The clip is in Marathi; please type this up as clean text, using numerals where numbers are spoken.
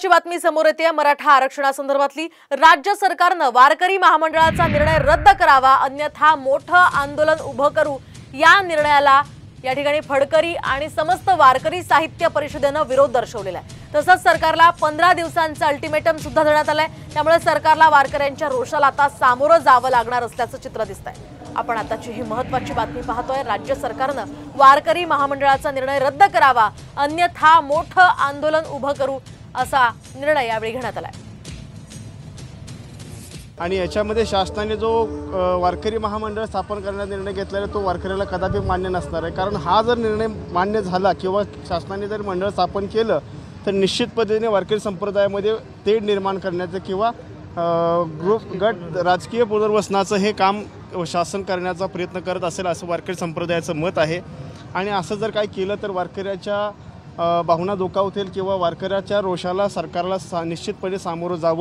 महत्त्वाची बातमी समोर येते मराठा आरक्षणासंदर्भातली। राज्य सरकारनं वारकरी महामंडळाचा निर्णय रद्द करावा अन्यथा मोठं आंदोलन उभं करू या निर्णयाला या ठिकाणी फडकरी आणि समस्त वारकरी साहित्य परिषदेनं विरोध दर्शवलेला आहे। तसंच सरकारला 15 दिवसांचं अल्टिमेटम सुद्धा देण्यात आलंय। त्यामुळे सरकारला वारकऱ्यांच्या रोषाला आता सामोरं जावं लागणार असल्याचं चित्र दिसतंय। आपण आताची ही महत्त्वाची बातमी पाहतोय। राज्य सरकारनं वारकरी महामंडळाचा निर्णय रद्द करावा अन्यथा मोठं आंदोलन उभं करू असा निर्णय यावेळी घेण्यात आलाय। आणि याच्यामध्ये शासनाने जो वारकरी महामंडळ स्थापन करण्याचा निर्णय घेतलेला तो वारकऱ्याला कदापि मान्य नसणार आहे। कारण हा जर निर्णय मान्य झाला किंवा शासनाने जर मंडळ स्थापन केलं तर निश्चित पद्धतीने वारकरी संप्रदायामध्ये तेढ निर्माण करण्याचं किंवा ग्रुप गट राजकीय पुनर्वसनाचं हे काम शासन करण्याचा प्रयत्न करत असेल असं वारकरी संप्रदायाचं मत आहे। आणि असं जर काही केलं तर वारकऱ्याच्या भावना दुखावतील किंवा वारकऱ्याच्या रोषाला सरकारला निश्चितपणे सामोरं जावं